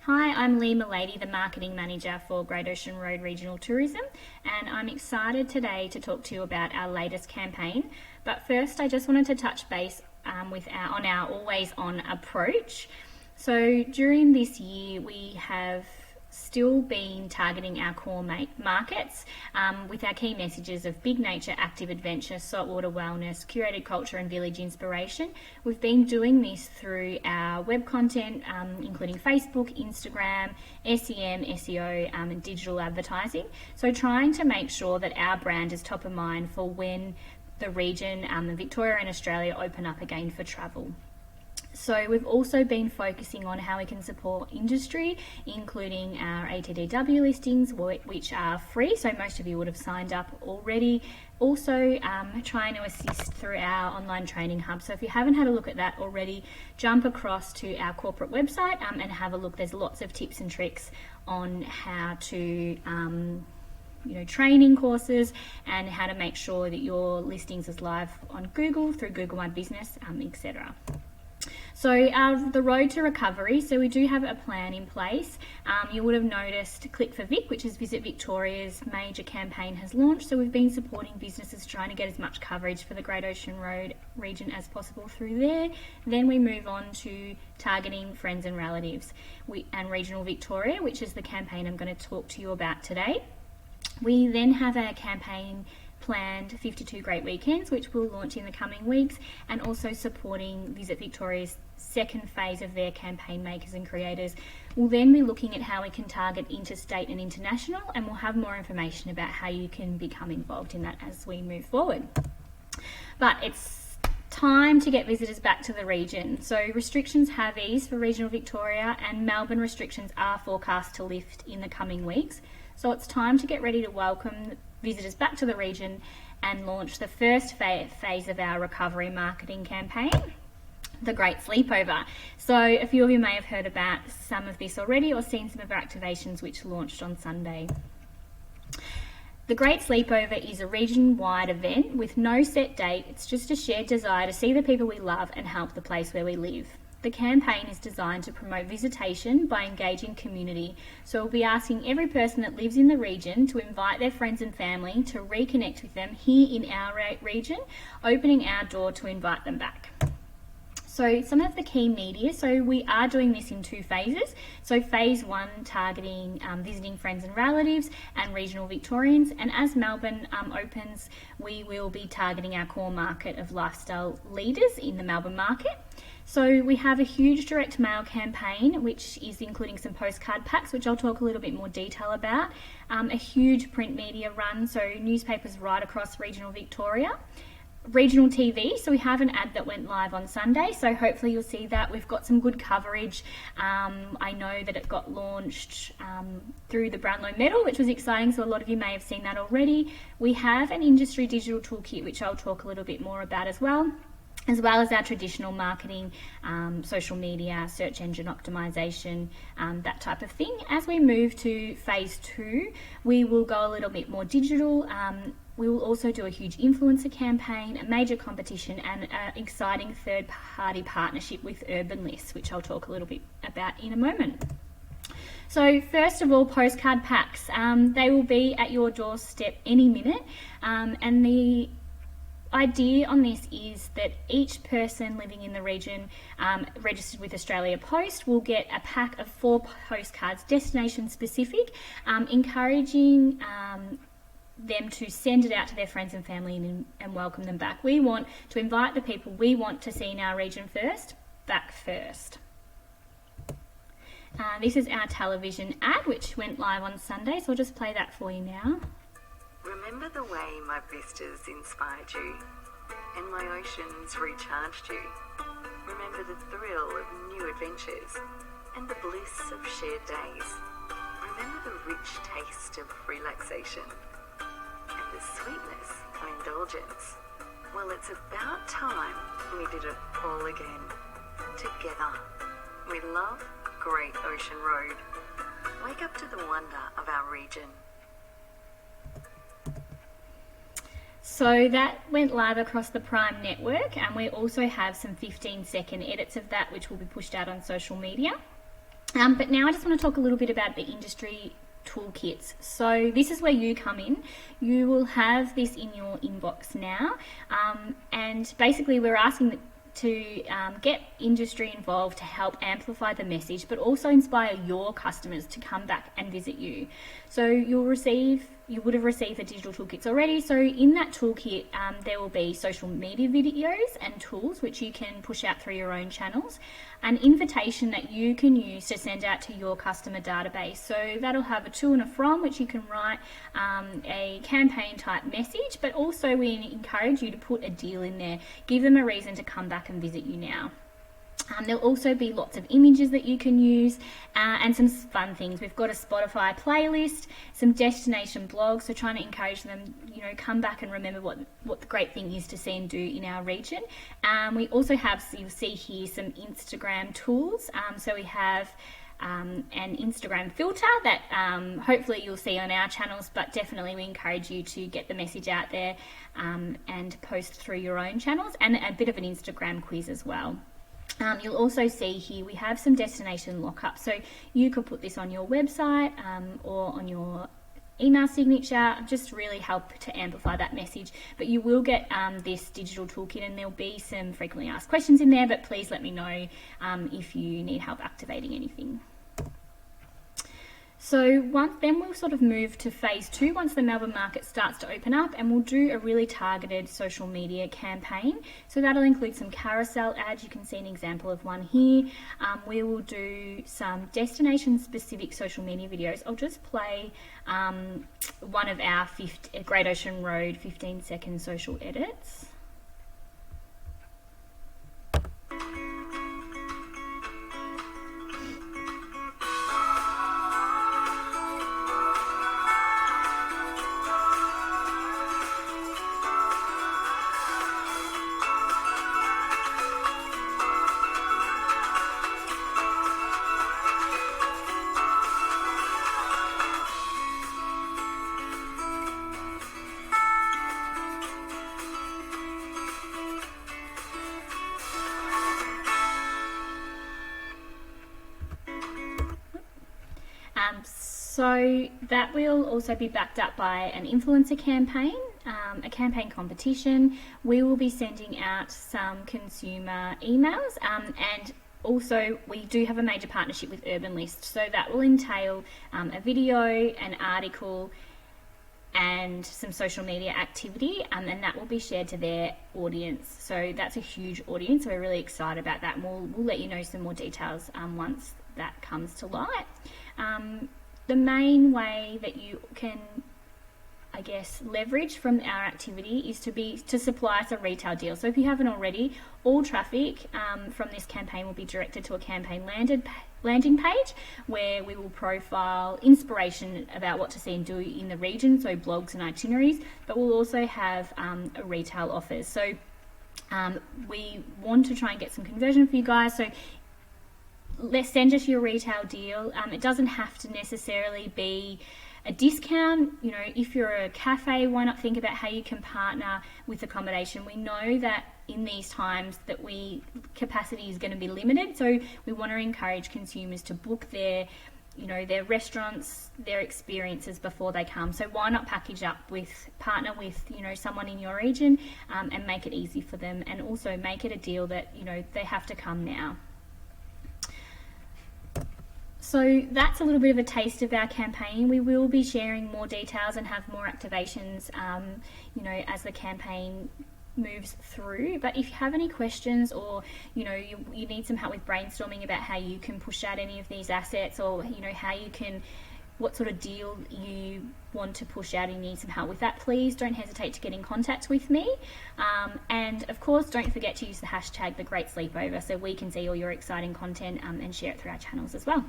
Hi, I'm Lee Milady, the Marketing Manager for Great Ocean Road Regional Tourism, and I'm excited today to talk to you about our latest campaign. But first, I just wanted to touch base on our always on approach. So during this year, we have still been targeting our core markets with our key messages of big nature, active adventure, saltwater wellness, curated culture and village inspiration. We've been doing this through our web content, including Facebook, Instagram, SEM, SEO and digital advertising. So trying to make sure that our brand is top of mind for when the region, Victoria and Australia open up again for travel. So we've also been focusing on how we can support industry, including our ATDW listings, which are free, so most of you would have signed up already. Also trying to assist through our online training hub. So if you haven't had a look at that already, jump across to our corporate website and have a look. There's lots of tips and tricks on how to training courses and how to make sure that your listings is live on Google through Google My Business, etc. So the road to recovery, so we do have a plan in place. You would have noticed Click for Vic, which is Visit Victoria's major campaign, has launched. So we've been supporting businesses trying to get as much coverage for the Great Ocean Road region as possible through there. Then we move on to targeting friends and relatives and regional Victoria, which is the campaign I'm going to talk to you about today. We then have a campaign planned 52 Great Weekends, which will launch in the coming weeks, and also supporting Visit Victoria's second phase of their campaign makers and creators. We'll then be looking at how we can target interstate and international, and we'll have more information about how you can become involved in that as we move forward. But it's time to get visitors back to the region. So restrictions have eased for regional Victoria, and Melbourne restrictions are forecast to lift in the coming weeks. So it's time to get ready to welcome visitors back to the region and launch the first phase of our recovery marketing campaign, the Great Sleepover. So a few of you may have heard about some of this already or seen some of our activations which launched on Sunday. The Great Sleepover is a region-wide event with no set date. It's just a shared desire to see the people we love and help the place where we live. The campaign is designed to promote visitation by engaging community. So we'll be asking every person that lives in the region to invite their friends and family to reconnect with them here in our region, opening our door to invite them back. So some of the key media, so we are doing this in two phases. So phase one, targeting visiting friends and relatives and regional Victorians. And as Melbourne opens, we will be targeting our core market of lifestyle leaders in the Melbourne market. So we have a huge direct mail campaign, which is including some postcard packs, which I'll talk a little bit more detail about. A huge print media run, so newspapers right across regional Victoria. Regional TV, so we have an ad that went live on Sunday, so hopefully you'll see that. We've got some good coverage. I know that it got launched through the Brownlow Medal, which was exciting, so a lot of you may have seen that already. We have an industry digital toolkit, which I'll talk a little bit more about as well as our traditional marketing, social media, search engine optimization, that type of thing. As we move to phase two, we will go a little bit more digital. We will also do a huge influencer campaign, a major competition, and an exciting third-party partnership with Urban Lists, which I'll talk a little bit about in a moment. So first of all, postcard packs. They will be at your doorstep any minute, and the idea on this is that each person living in the region registered with Australia Post will get a pack of 4 postcards, destination specific, encouraging them to send it out to their friends and family and welcome them back. We want to invite the people we want to see in our region back first. This is our television ad, which went live on Sunday, so I'll just play that for you now. Remember the way my vistas inspired you and my oceans recharged you. Remember the thrill of new adventures and the bliss of shared days. Remember the rich taste of relaxation and the sweetness of indulgence. Well, it's about time we did it all again, together. We love Great Ocean Road. Wake up to the wonder of our region. So that went live across the Prime network, and we also have some 15-second edits of that which will be pushed out on social media. But now I just want to talk a little bit about the industry toolkits. So this is where you come in. You will have this in your inbox now, and basically we're asking to get industry involved to help amplify the message, but also inspire your customers to come back and visit you. So you would have received the digital toolkits already. So in that toolkit, there will be social media videos and tools which you can push out through your own channels, an invitation that you can use to send out to your customer database. So that'll have a to and a from, which you can write a campaign type message, but also we encourage you to put a deal in there. Give them a reason to come back and visit you now. There'll also be lots of images that you can use and some fun things. We've got a Spotify playlist, some destination blogs, so trying to encourage them, come back and remember what the great thing is to see and do in our region. We also have, you'll see here, some Instagram tools. So we have an Instagram filter that hopefully you'll see on our channels, but definitely we encourage you to get the message out there and post through your own channels, and a bit of an Instagram quiz as well. You'll also see here we have some destination lockup, so you could put this on your website or on your email signature, just really help to amplify that message. But you will get this digital toolkit, and there'll be some frequently asked questions in there, but please let me know if you need help activating anything. So then we'll sort of move to phase 2 once the Melbourne market starts to open up, and we'll do a really targeted social media campaign. So that'll include some carousel ads. You can see an example of one here. We will do some destination specific social media videos. I'll just play one of our Great Ocean Road 15-second social edits. So that will also be backed up by an influencer campaign, a campaign competition. We will be sending out some consumer emails, and also we do have a major partnership with Urban List. So that will entail a video, an article, and some social media activity, and that will be shared to their audience. So that's a huge audience, so we're really excited about that, and we'll let you know some more details once that comes to light. The main way that you can, I guess, leverage from our activity is to supply us a retail deal. So if you haven't already, all traffic from this campaign will be directed to a campaign landing page where we will profile inspiration about what to see and do in the region, so blogs and itineraries, but we'll also have a retail offers. So we want to try and get some conversion for you guys. So let's send us your retail deal. It doesn't have to necessarily be a discount. If you're a cafe, why not think about how you can partner with accommodation? We know that in these times that capacity is going to be limited, so we want to encourage consumers to book their restaurants, their experiences before they come. So why not partner with someone in your region and make it easy for them, and also make it a deal that they have to come now. So that's a little bit of a taste of our campaign. We will be sharing more details and have more activations, as the campaign moves through. But if you have any questions, or you need some help with brainstorming about how you can push out any of these assets, or what sort of deal you want to push out and you need some help with that, please don't hesitate to get in contact with me. And of course, don't forget to use the hashtag #TheGreatSleepover so we can see all your exciting content and share it through our channels as well.